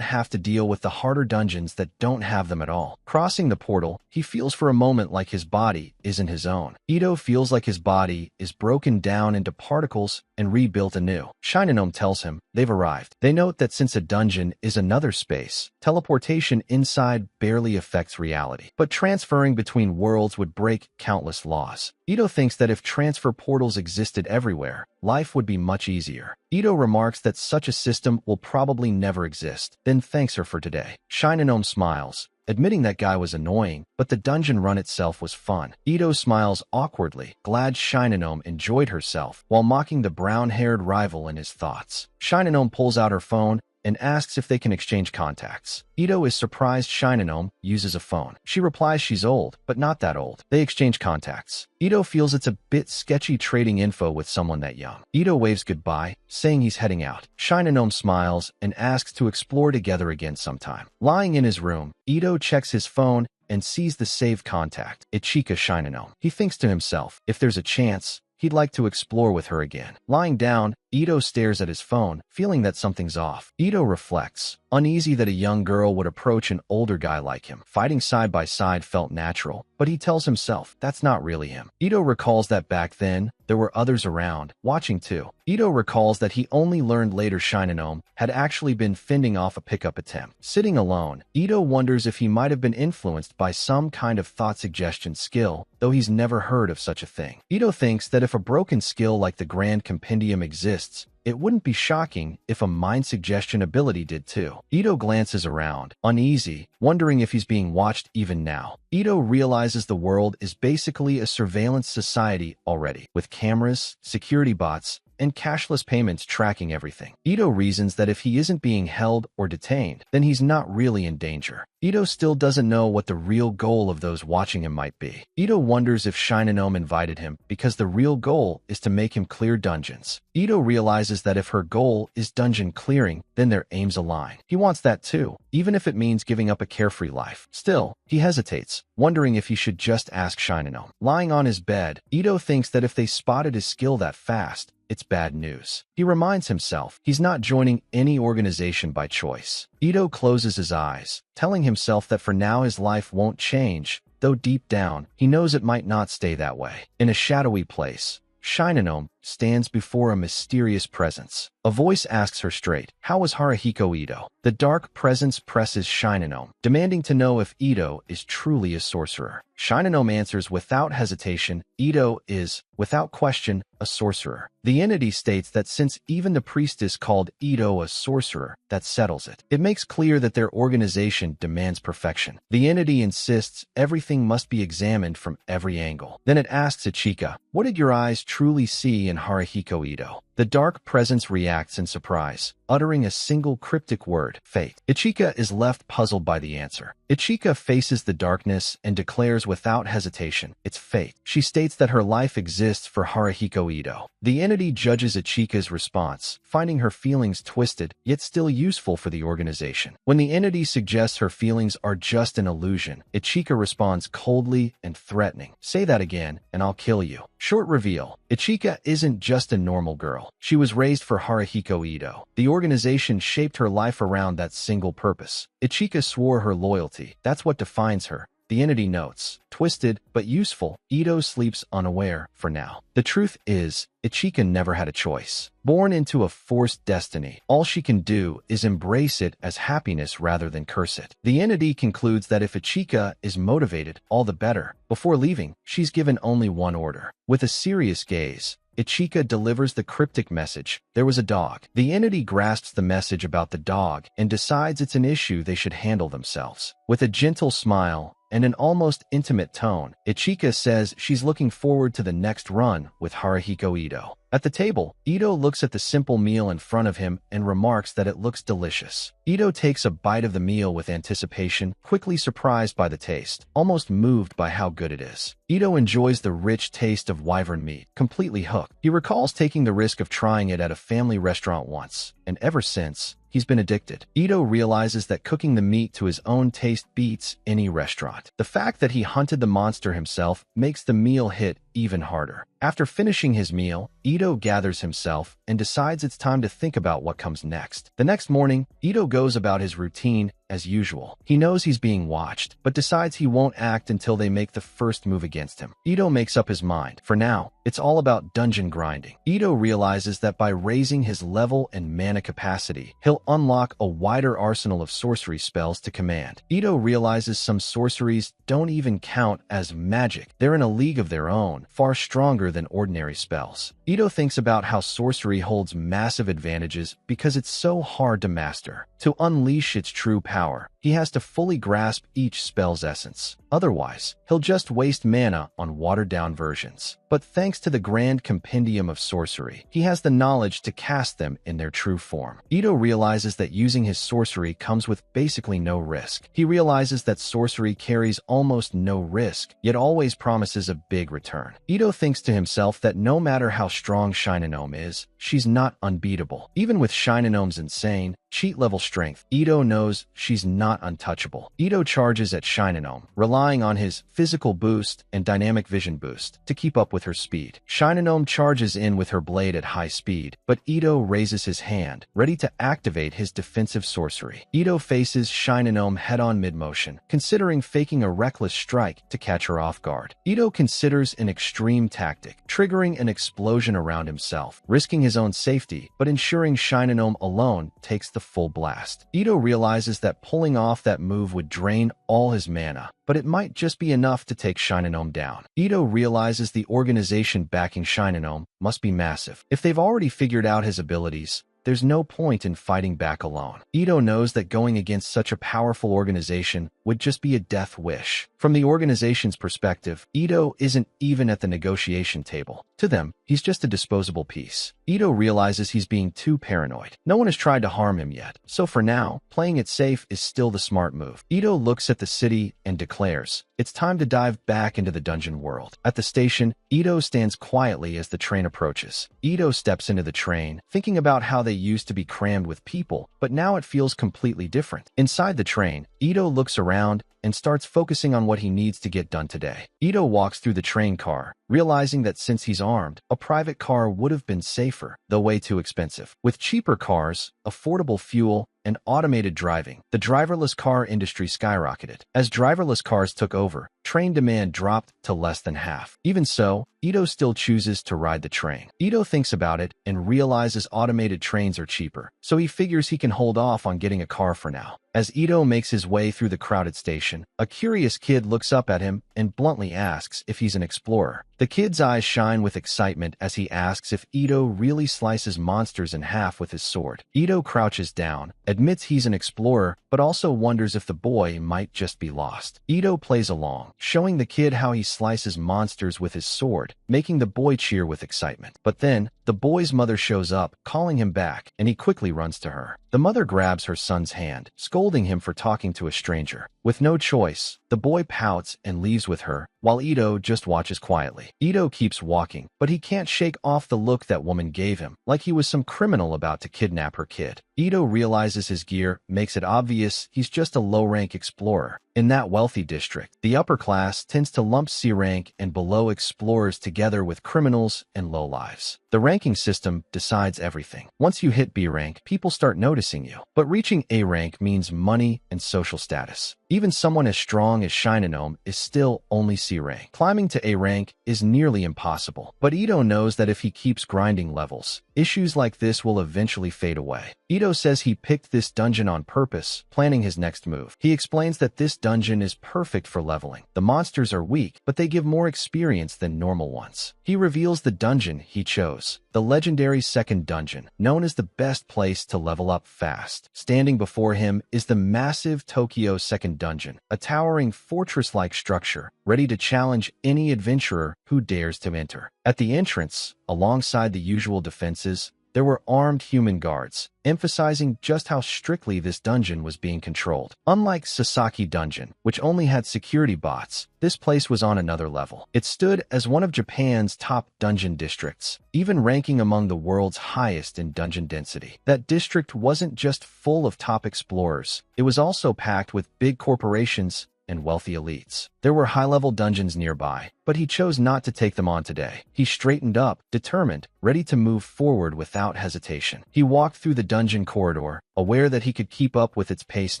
have to deal with the harder dungeons that don't have them at all. Crossing the portal, he feels for a moment like his body isn't his own. Ito feels like his body is broken down into particles and rebuilt anew. Shinonome tells him they've arrived. They note that since a dungeon is another space, teleportation inside barely affects reality. But transferring between worlds would break countless laws. Ito thinks that if transfer portals existed everywhere, life would be much easier. Ito remarks that such a system will probably never exist, then thanks her for today. Shinonome smiles, admitting that guy was annoying, but the dungeon run itself was fun. Ito smiles awkwardly, glad Shinonome enjoyed herself, while mocking the brown-haired rival in his thoughts. Shinonome pulls out her phone and asks if they can exchange contacts. Ito is surprised Shinonome uses a phone. She replies she's old, but not that old. They exchange contacts. Ito feels it's a bit sketchy trading info with someone that young. Ito waves goodbye, saying he's heading out. Shinonome smiles and asks to explore together again sometime. Lying in his room, Ito checks his phone and sees the saved contact, Ichika Shinonome. He thinks to himself, if there's a chance, he'd like to explore with her again. Lying down, Ito stares at his phone, feeling that something's off. Ito reflects, uneasy that a young girl would approach an older guy like him. Fighting side by side felt natural, but he tells himself that's not really him. Ito recalls that back then, there were others around, watching too. Ito recalls that he only learned later Shinonome had actually been fending off a pickup attempt. Sitting alone, Ito wonders if he might have been influenced by some kind of thought suggestion skill, though he's never heard of such a thing. Ito thinks that if a broken skill like the Grand Compendium exists, it wouldn't be shocking if a mind suggestion ability did too. Ito glances around, uneasy, wondering if he's being watched even now. Ito realizes the world is basically a surveillance society already, with cameras, security bots, and cashless payments tracking everything. Ito reasons that if he isn't being held or detained, then he's not really in danger. Ito still doesn't know what the real goal of those watching him might be. Ito wonders if Shinonome invited him because the real goal is to make him clear dungeons. Ito realizes that if her goal is dungeon clearing, then their aims align. He wants that too, even if it means giving up a carefree life. Still, he hesitates, wondering if he should just ask Shinonome. Lying on his bed, Ito thinks that if they spotted his skill that fast, it's bad news. He reminds himself he's not joining any organization by choice. Ito closes his eyes, telling himself that for now his life won't change, though deep down, he knows it might not stay that way. In a shadowy place, Shinonome stands before a mysterious presence. A voice asks her straight, "How is Haruhiko Ito?" The dark presence presses Shinonome, demanding to know if Ito is truly a sorcerer. Shinonome answers without hesitation, Ito is, without question, a sorcerer. The entity states that since even the priestess called Ito a sorcerer, that settles it. It makes clear that their organization demands perfection. The entity insists everything must be examined from every angle. Then it asks Ichika, "What did your eyes truly see in Haruhiko Ito?" The dark presence reacts in surprise, uttering a single cryptic word, fate. Ichika is left puzzled by the answer. Ichika faces the darkness and declares without hesitation, it's fate. She states that her life exists for Haruhiko Ito. The entity judges Ichika's response, finding her feelings twisted, yet still useful for the organization. When the entity suggests her feelings are just an illusion, Ichika responds coldly and threatening. "Say that again, and I'll kill you." Short reveal. Ichika isn't just a normal girl. She was raised for Haruhiko Ito. The organization shaped her life around that single purpose. Ichika swore her loyalty. That's what defines her, the entity notes. Twisted, but useful, Ito sleeps unaware for now. The truth is, Ichika never had a choice. Born into a forced destiny, all she can do is embrace it as happiness rather than curse it. The entity concludes that if Ichika is motivated, all the better. Before leaving, she's given only one order. With a serious gaze, Ichika delivers the cryptic message, "There was a dog." The entity grasps the message about the dog and decides it's an issue they should handle themselves. With a gentle smile and an almost intimate tone, Ichika says she's looking forward to the next run with Haruhiko Ito. At the table, Ito looks at the simple meal in front of him and remarks that it looks delicious. Ito takes a bite of the meal with anticipation, quickly surprised by the taste, almost moved by how good it is. Ito enjoys the rich taste of wyvern meat, completely hooked. He recalls taking the risk of trying it at a family restaurant once, and ever since, he's been addicted. Ito realizes that cooking the meat to his own taste beats any restaurant. The fact that he hunted the monster himself makes the meal hit even harder. After finishing his meal, Ito gathers himself and decides it's time to think about what comes next. The next morning, Ito goes about his routine as usual. He knows he's being watched, but decides he won't act until they make the first move against him. Ito makes up his mind. For now, it's all about dungeon grinding. Ito realizes that by raising his level and mana capacity, he'll unlock a wider arsenal of sorcery spells to command. Ito realizes some sorceries don't even count as magic. They're in a league of their own, far stronger than ordinary spells. Ito thinks about how sorcery holds massive advantages because it's so hard to master. To unleash its true power, he has to fully grasp each spell's essence. Otherwise, he'll just waste mana on watered-down versions. But thanks to the grand compendium of sorcery, he has the knowledge to cast them in their true form. Ito realizes that using his sorcery comes with basically no risk. He realizes that sorcery carries almost no risk, yet always promises a big return. Ito thinks to himself that no matter how strong Shinonome is, she's not unbeatable. Even with Shinonome's insane, cheat-level strength, Ito knows she's not untouchable. Ito charges at Shinonome, relying on his physical boost and dynamic vision boost to keep up with her speed. Shinonome charges in with her blade at high speed, but Ito raises his hand, ready to activate his defensive sorcery. Ito faces Shinonome head-on mid-motion, considering faking a reckless strike to catch her off guard. Ito considers an extreme tactic, triggering an explosion around himself, risking his own safety, but ensuring Shinonome alone takes the full blast. Ito realizes that pulling off that move would drain all his mana, but it might just be enough to take Shinonome down. Ito realizes the organization backing Shinonome must be massive. If they've already figured out his abilities, there's no point in fighting back alone. Ito knows that going against such a powerful organization would just be a death wish. From the organization's perspective, Ito isn't even at the negotiation table. To them, he's just a disposable piece. Ito realizes he's being too paranoid. No one has tried to harm him yet, so for now, playing it safe is still the smart move. Ito looks at the city and declares, it's time to dive back into the dungeon world. At the station, Ito stands quietly as the train approaches. Ito steps into the train, thinking about how they used to be crammed with people, but now it feels completely different. Inside the train, Ito looks around and starts focusing on what he needs to get done today. Ito walks through the train car, realizing that since he's armed, a private car would have been safer, though way too expensive. With cheaper cars, affordable fuel, and automated driving, the driverless car industry skyrocketed. As driverless cars took over, train demand dropped to less than half. Even so, Ito still chooses to ride the train. Ito thinks about it and realizes automated trains are cheaper, so he figures he can hold off on getting a car for now. As Ito makes his way through the crowded station, a curious kid looks up at him and bluntly asks if he's an explorer. The kid's eyes shine with excitement as he asks if Ito really slices monsters in half with his sword. Ito crouches down, admits he's an explorer, but also wonders if the boy might just be lost. Ito plays along, showing the kid how he slices monsters with his sword, making the boy cheer with excitement. But then, the boy's mother shows up, calling him back, and he quickly runs to her. The mother grabs her son's hand, scolding him for talking to a stranger. With no choice, the boy pouts and leaves with her, while Ito just watches quietly. Ito keeps walking, but he can't shake off the look that woman gave him, like he was some criminal about to kidnap her kid. Ito realizes his gear makes it obvious he's just a low-rank explorer. In that wealthy district, the upper class tends to lump C-rank and below explorers together with criminals and lowlives. The ranking system decides everything. Once you hit B rank, people start noticing you. But reaching A rank means money and social status. Even someone as strong as Shinonome is still only C rank. Climbing to A rank is nearly impossible. But Ito knows that if he keeps grinding levels, issues like this will eventually fade away. Ito says he picked this dungeon on purpose, planning his next move. He explains that this dungeon is perfect for leveling. The monsters are weak, but they give more experience than normal ones. He reveals the dungeon he chose, the legendary second dungeon, known as the best place to level up fast. Standing before him is the massive Tokyo second dungeon, a towering fortress-like structure, ready to challenge any adventurer who dares to enter. At the entrance, alongside the usual defenses, there were armed human guards, emphasizing just how strictly this dungeon was being controlled. Unlike Sasaki Dungeon, which only had security bots, this place was on another level. It stood as one of Japan's top dungeon districts, even ranking among the world's highest in dungeon density. That district wasn't just full of top explorers, it was also packed with big corporations and wealthy elites. There were high-level dungeons nearby, but he chose not to take them on today. He straightened up, determined, ready to move forward without hesitation. He walked through the dungeon corridor, aware that he could keep up with its pace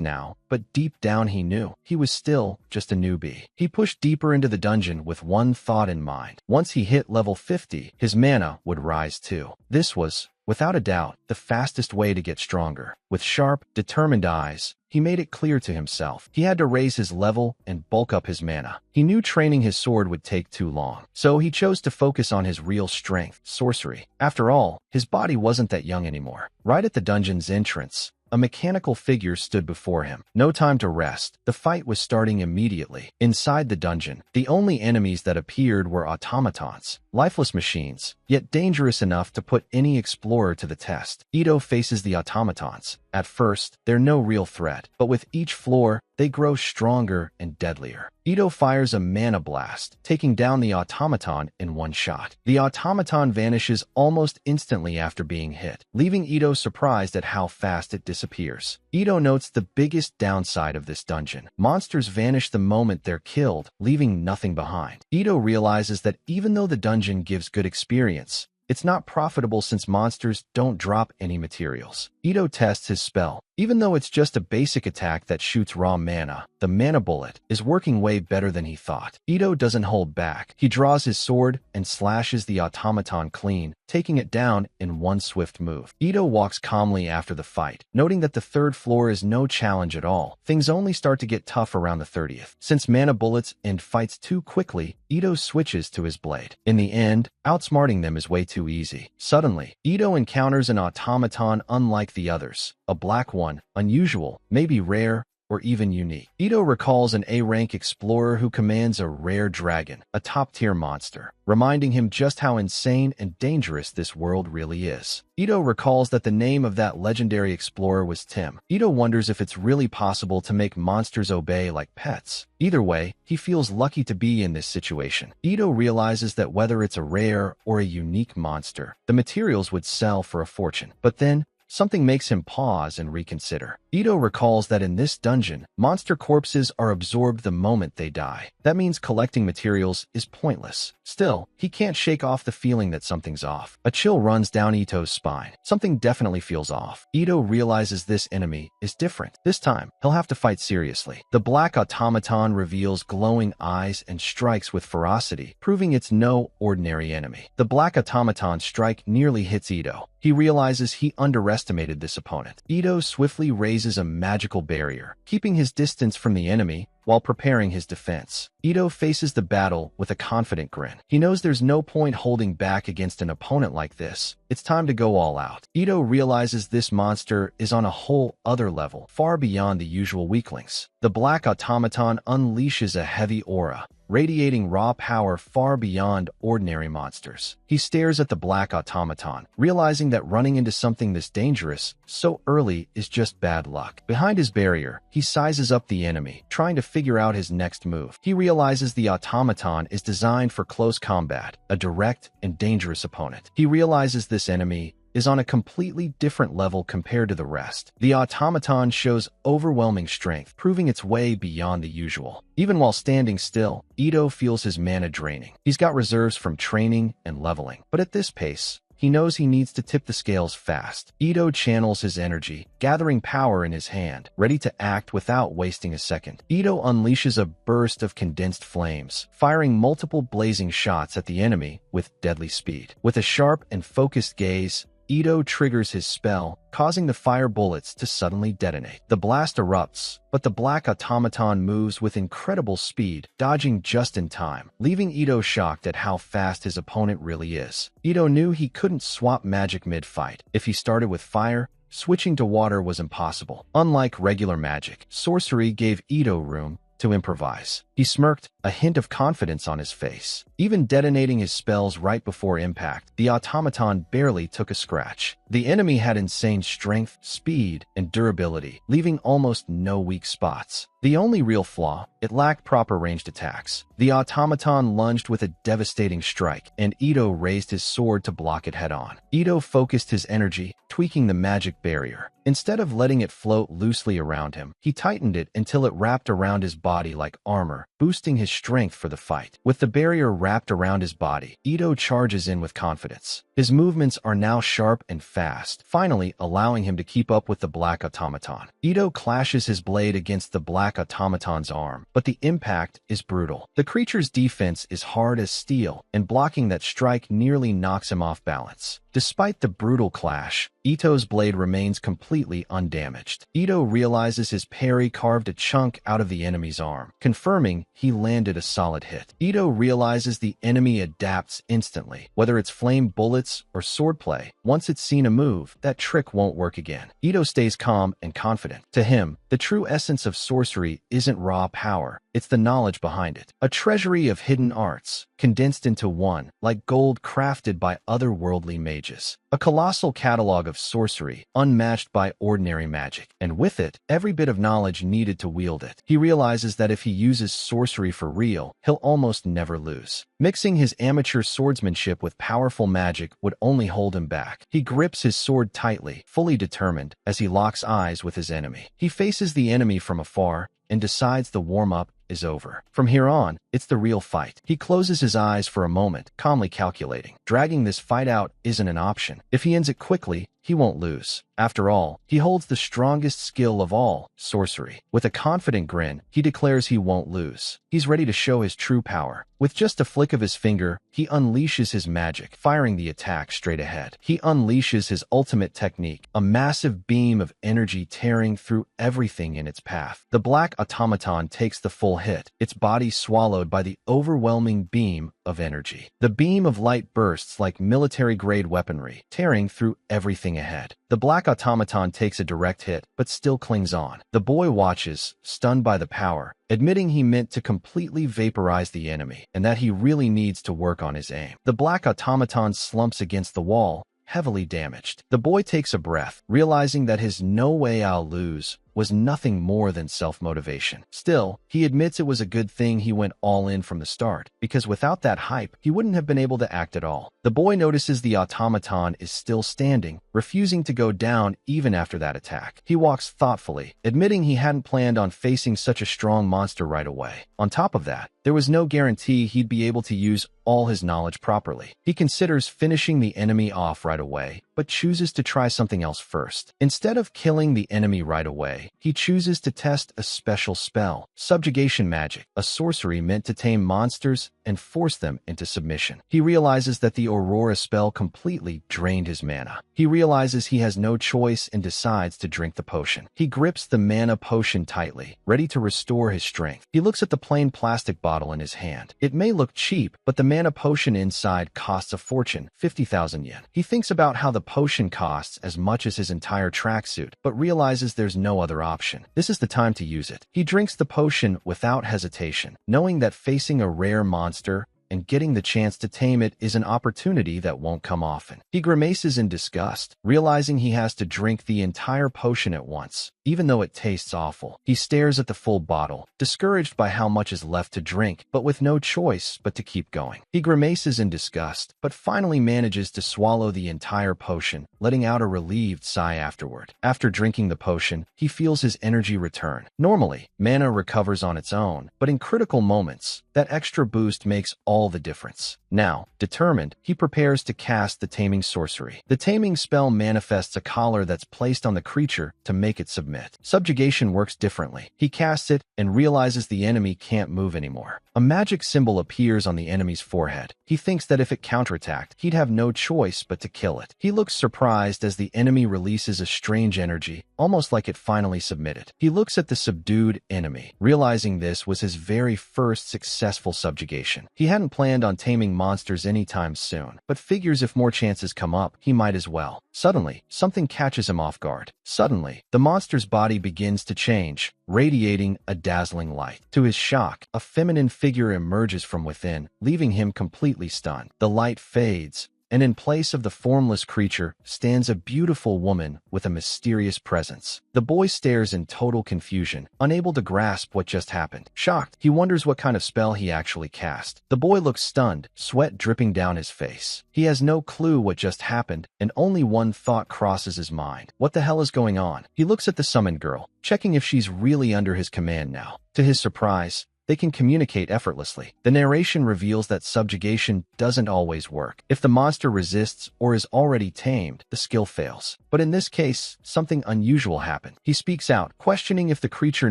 now, but deep down he knew he was still just a newbie. He pushed deeper into the dungeon with one thought in mind. Once he hit level 50, his mana would rise too. This was, without a doubt, the fastest way to get stronger. With sharp, determined eyes, he made it clear to himself he had to raise his level and bulk up his mana. He knew training his sword would take too long, so he chose to focus on his real strength, sorcery. After all, his body wasn't that young anymore. Right at the dungeon's entrance, a mechanical figure stood before him. No time to rest. The fight was starting immediately. Inside the dungeon, the only enemies that appeared were automatons, lifeless machines, yet dangerous enough to put any explorer to the test. Ito faces the automatons. At first, they're no real threat, but with each floor, they grow stronger and deadlier. Ito fires a mana blast, taking down the automaton in one shot. The automaton vanishes almost instantly after being hit, leaving Ito surprised at how fast it disappears. Ito notes the biggest downside of this dungeon. Monsters vanish the moment they're killed, leaving nothing behind. Ito realizes that even though the dungeon gives good experience, it's not profitable since monsters don't drop any materials. Ito tests his spell. Even though it's just a basic attack that shoots raw mana, the mana bullet is working way better than he thought. Ito doesn't hold back. He draws his sword and slashes the automaton clean, taking it down in one swift move. Ito walks calmly after the fight, noting that the third floor is no challenge at all. Things only start to get tough around the 30th. Since mana bullets end fights too quickly, Ito switches to his blade. In the end, outsmarting them is way too easy. Suddenly, Ito encounters an automaton unlike the others, a black one, unusual, maybe rare, or even unique. Ito recalls an A-rank explorer who commands a rare dragon, a top-tier monster, reminding him just how insane and dangerous this world really is. Ito recalls that the name of that legendary explorer was Tim. Ito wonders if it's really possible to make monsters obey like pets. Either way, he feels lucky to be in this situation. Ito realizes that whether it's a rare or a unique monster, the materials would sell for a fortune. But then, something makes him pause and reconsider. Ito recalls that in this dungeon, monster corpses are absorbed the moment they die. That means collecting materials is pointless. Still, he can't shake off the feeling that something's off. A chill runs down Ito's spine. Something definitely feels off. Ito realizes this enemy is different. This time, he'll have to fight seriously. The black automaton reveals glowing eyes and strikes with ferocity, proving it's no ordinary enemy. The black automaton strike nearly hits Ito. He realizes he underestimated this opponent. Ito swiftly raises a magical barrier, keeping his distance from the enemy while preparing his defense. Ito faces the battle with a confident grin. He knows there's no point holding back against an opponent like this. It's time to go all out. Ito realizes this monster is on a whole other level, far beyond the usual weaklings. The black automaton unleashes a heavy aura, radiating raw power far beyond ordinary monsters. He stares at the black automaton, realizing that running into something this dangerous so early is just bad luck. Behind his barrier, he sizes up the enemy, trying to figure out his next move. He realizes the automaton is designed for close combat, a direct and dangerous opponent. He realizes this enemy is on a completely different level compared to the rest. The automaton shows overwhelming strength, proving its way beyond the usual. Even while standing still, Ito feels his mana draining. He's got reserves from training and leveling, but at this pace, he knows he needs to tip the scales fast. Ito channels his energy, gathering power in his hand, ready to act without wasting a second. Ito unleashes a burst of condensed flames, firing multiple blazing shots at the enemy with deadly speed. With a sharp and focused gaze, Ito triggers his spell, causing the fire bullets to suddenly detonate. The blast erupts, but the black automaton moves with incredible speed, dodging just in time, leaving Ito shocked at how fast his opponent really is. Ito knew he couldn't swap magic mid-fight. If he started with fire, switching to water was impossible. Unlike regular magic, sorcery gave Ito room to improvise. He smirked, a hint of confidence on his face. Even detonating his spells right before impact, the automaton barely took a scratch. The enemy had insane strength, speed, and durability, leaving almost no weak spots. The only real flaw, it lacked proper ranged attacks. The automaton lunged with a devastating strike, and Ito raised his sword to block it head-on. Ito focused his energy, tweaking the magic barrier. Instead of letting it float loosely around him, he tightened it until it wrapped around his body like armor, boosting his strength for the fight. With the barrier wrapped around his body, Ito charges in with confidence. His movements are now sharp and fast, finally allowing him to keep up with the black automaton. Ito clashes his blade against the black automaton's arm, but the impact is brutal. The creature's defense is hard as steel, and blocking that strike nearly knocks him off balance. Despite the brutal clash, Ito's blade remains completely undamaged. Ito realizes his parry carved a chunk out of the enemy's arm, confirming he landed a solid hit. Ito realizes the enemy adapts instantly, whether it's flame bullets or swordplay. Once it's seen a move, that trick won't work again. Ito stays calm and confident. To him, the true essence of sorcery isn't raw power, it's the knowledge behind it. A treasury of hidden arts, condensed into one, like gold crafted by otherworldly mages. A colossal catalog of sorcery, unmatched by ordinary magic. And with it, every bit of knowledge needed to wield it. He realizes that if he uses sorcery for real, he'll almost never lose. Mixing his amateur swordsmanship with powerful magic would only hold him back. He grips his sword tightly, fully determined, as he locks eyes with his enemy. He faces the enemy from afar and decides the warm-up is over. From here on, it's the real fight. He closes his eyes for a moment, calmly calculating. Dragging this fight out isn't an option. If he ends it quickly, he won't lose. After all, he holds the strongest skill of all, sorcery. With a confident grin, he declares he won't lose. He's ready to show his true power. With just a flick of his finger, he unleashes his magic, firing the attack straight ahead. He unleashes his ultimate technique, a massive beam of energy tearing through everything in its path. The black automaton takes the full hit, its body swallowed by the overwhelming beam of energy. The beam of light bursts like military-grade weaponry, tearing through everything ahead. The black automaton takes a direct hit, but still clings on. The boy watches, stunned by the power, admitting he meant to completely vaporize the enemy, and that he really needs to work on his aim. The black automaton slumps against the wall, heavily damaged. The boy takes a breath, realizing that his "no way I'll lose" was nothing more than self-motivation. Still, he admits it was a good thing he went all in from the start, because without that hype, he wouldn't have been able to act at all. The boy notices the automaton is still standing, refusing to go down even after that attack. He walks thoughtfully, admitting he hadn't planned on facing such a strong monster right away. On top of that, there was no guarantee he'd be able to use all his knowledge properly. He considers finishing the enemy off right away, but chooses to try something else first. Instead of killing the enemy right away, he chooses to test a special spell, subjugation magic, a sorcery meant to tame monsters and force them into submission. He realizes that the Aurora spell completely drained his mana. He realizes he has no choice and decides to drink the potion. He grips the mana potion tightly, ready to restore his strength. He looks at the plain plastic bottle in his hand. It may look cheap, but the mana potion inside costs a fortune, 50,000 yen. He thinks about how the potion costs as much as his entire tracksuit, but realizes there's no other option. This is the time to use it. He drinks the potion without hesitation, knowing that facing a rare monster and getting the chance to tame it is an opportunity that won't come often. He grimaces in disgust, realizing he has to drink the entire potion at once, even though it tastes awful. He stares at the full bottle, discouraged by how much is left to drink, but with no choice but to keep going. He grimaces in disgust, but finally manages to swallow the entire potion, letting out a relieved sigh afterward. After drinking the potion, he feels his energy return. Normally, mana recovers on its own, but in critical moments, that extra boost makes all all the difference. Now, determined, he prepares to cast the taming sorcery. The taming spell manifests a collar that's placed on the creature to make it submit. Subjugation works differently. He casts it and realizes the enemy can't move anymore. A magic symbol appears on the enemy's forehead. He thinks that if it counterattacked, he'd have no choice but to kill it. He looks surprised as the enemy releases a strange energy, almost like it finally submitted. He looks at the subdued enemy, realizing this was his very first successful subjugation. He hadn't planned on taming monsters anytime soon, but figures if more chances come up, he might as well. Suddenly, something catches him off guard. Suddenly, the monster's body begins to change, radiating a dazzling light. To his shock, a feminine figure emerges from within, leaving him completely stunned. The light fades, and in place of the formless creature stands a beautiful woman with a mysterious presence. The boy stares in total confusion, unable to grasp what just happened. Shocked, he wonders what kind of spell he actually cast. The boy looks stunned, sweat dripping down his face. He has no clue what just happened, and only one thought crosses his mind. What the hell is going on? He looks at the summoned girl, checking if she's really under his command now. To his surprise, they can communicate effortlessly. The narration reveals that subjugation doesn't always work. If the monster resists or is already tamed, the skill fails. But in this case, something unusual happened. He speaks out, questioning if the creature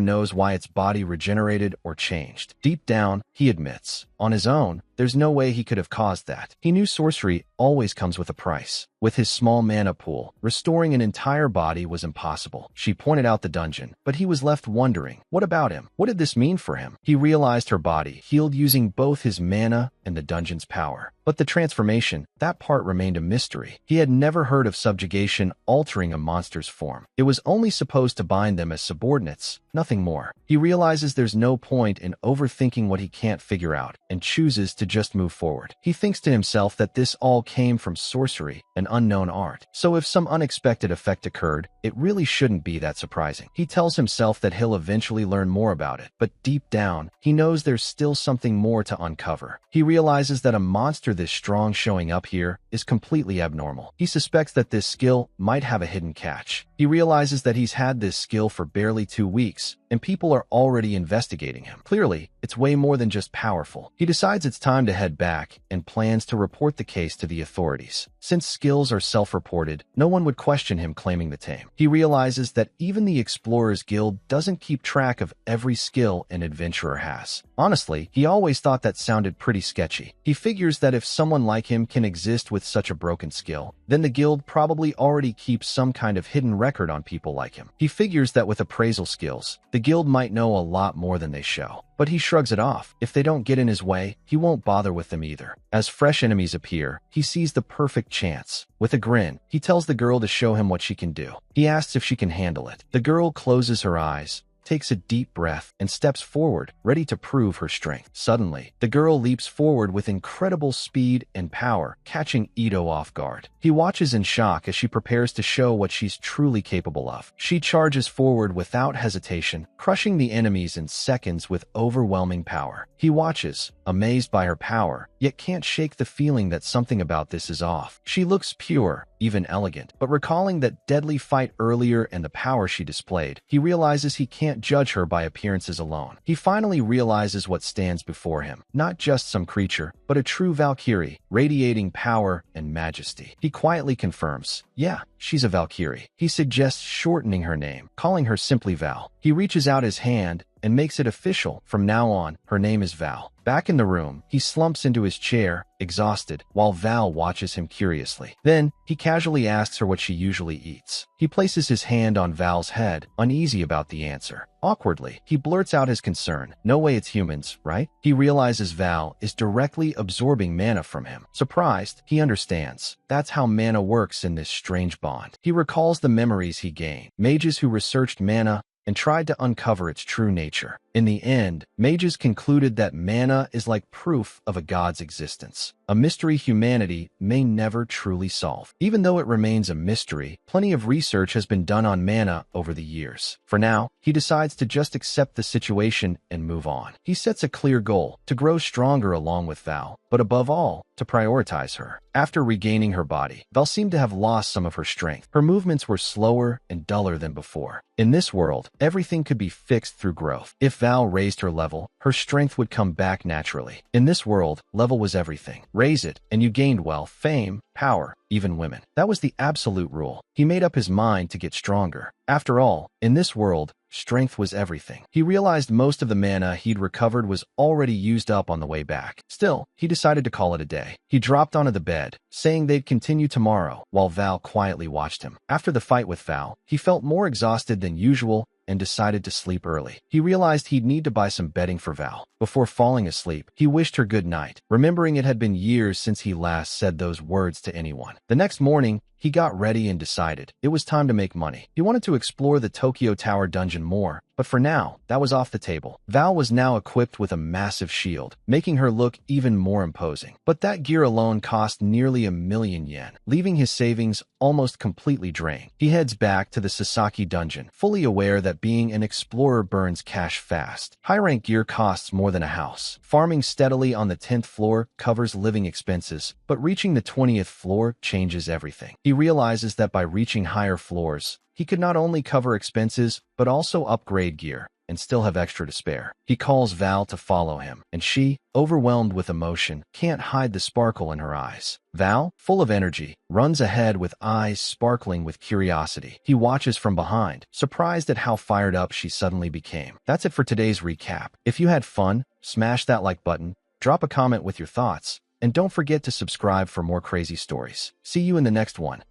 knows why its body regenerated or changed. Deep down, he admits, on his own, there's no way he could have caused that. He knew sorcery always comes with a price. With his small mana pool, restoring an entire body was impossible. She pointed out the dungeon, but he was left wondering, what about him? What did this mean for him? He realized her body healed using both his mana and the dungeon's power. But the transformation, that part remained a mystery. He had never heard of subjugation altering a monster's form. It was only supposed to bind them as subordinates, nothing more. He realizes there's no point in overthinking what he can't figure out, and chooses to just move forward. He thinks to himself that this all came from sorcery, an unknown art. So if some unexpected effect occurred, it really shouldn't be that surprising. He tells himself that he'll eventually learn more about it, but deep down, he knows there's still something more to uncover. He realizes that a monster this strong showing up here is completely abnormal. He suspects that this skill might have a hidden catch. He realizes that he's had this skill for barely 2 weeks, and people are already investigating him. Clearly, it's way more than just powerful. He decides it's time to head back and plans to report the case to the authorities. Since skills are self-reported, no one would question him claiming the tame. He realizes that even the Explorers Guild doesn't keep track of every skill an adventurer has. Honestly, he always thought that sounded pretty sketchy. He figures that if someone like him can exist with such a broken skill, then the guild probably already keeps some kind of hidden record on people like him. He figures that with appraisal skills, the guild might know a lot more than they show. But he shrugs it off. If they don't get in his way, he won't bother with them either. As fresh enemies appear, he sees the perfect chance. With a grin, he tells the girl to show him what she can do. He asks if she can handle it. The girl closes her eyes, takes a deep breath, and steps forward, ready to prove her strength. Suddenly, the girl leaps forward with incredible speed and power, catching Ito off guard. He watches in shock as she prepares to show what she's truly capable of. She charges forward without hesitation, crushing the enemies in seconds with overwhelming power. He watches, amazed by her power, yet can't shake the feeling that something about this is off. She looks pure, even elegant, but recalling that deadly fight earlier and the power she displayed, he realizes he can't judge her by appearances alone. He finally realizes what stands before him, not just some creature, but a true Valkyrie, radiating power and majesty. He quietly confirms, yeah, she's a Valkyrie. He suggests shortening her name, calling her simply Val. He reaches out his hand and makes it official. From now on, her name is Val. Back in the room, he slumps into his chair, exhausted, while Val watches him curiously. Then, he casually asks her what she usually eats. He places his hand on Val's head, uneasy about the answer. Awkwardly, he blurts out his concern. No way it's humans, right? He realizes Val is directly absorbing mana from him. Surprised, he understands. That's how mana works in this strange bond. He recalls the memories he gained. Mages who researched mana and tried to uncover its true nature. In the end, mages concluded that mana is like proof of a god's existence, a mystery humanity may never truly solve. Even though it remains a mystery, plenty of research has been done on mana over the years. For now, he decides to just accept the situation and move on. He sets a clear goal, to grow stronger along with Val, but above all, to prioritize her. After regaining her body, Val seemed to have lost some of her strength. Her movements were slower and duller than before. In this world, everything could be fixed through growth. If Val raised her level, her strength would come back naturally. In this world, level was everything. Raise it, and you gained wealth, fame, power, even women. That was the absolute rule. He made up his mind to get stronger. After all, in this world, strength was everything. He realized most of the mana he'd recovered was already used up on the way back. Still, he decided to call it a day. He dropped onto the bed, saying they'd continue tomorrow, while Val quietly watched him. After the fight with Val, he felt more exhausted than usual and decided to sleep early. He realized he'd need to buy some bedding for Val. Before falling asleep, he wished her good night, remembering it had been years since he last said those words to anyone. The next morning, he got ready and decided it was time to make money. He wanted to explore the Tokyo Tower dungeon more, but for now, that was off the table. Val was now equipped with a massive shield, making her look even more imposing. But that gear alone cost nearly 1,000,000 yen, leaving his savings almost completely drained. He heads back to the Sasaki dungeon, fully aware that being an explorer burns cash fast. High-rank gear costs more than a house. Farming steadily on the 10th floor covers living expenses, but reaching the 20th floor changes everything. He realizes that by reaching higher floors, he could not only cover expenses, but also upgrade gear and still have extra to spare. He calls Val to follow him, and she, overwhelmed with emotion, can't hide the sparkle in her eyes. Val, full of energy, runs ahead with eyes sparkling with curiosity. He watches from behind, surprised at how fired up she suddenly became. That's it for today's recap. If you had fun, smash that like button, drop a comment with your thoughts, and don't forget to subscribe for more crazy stories. See you in the next one.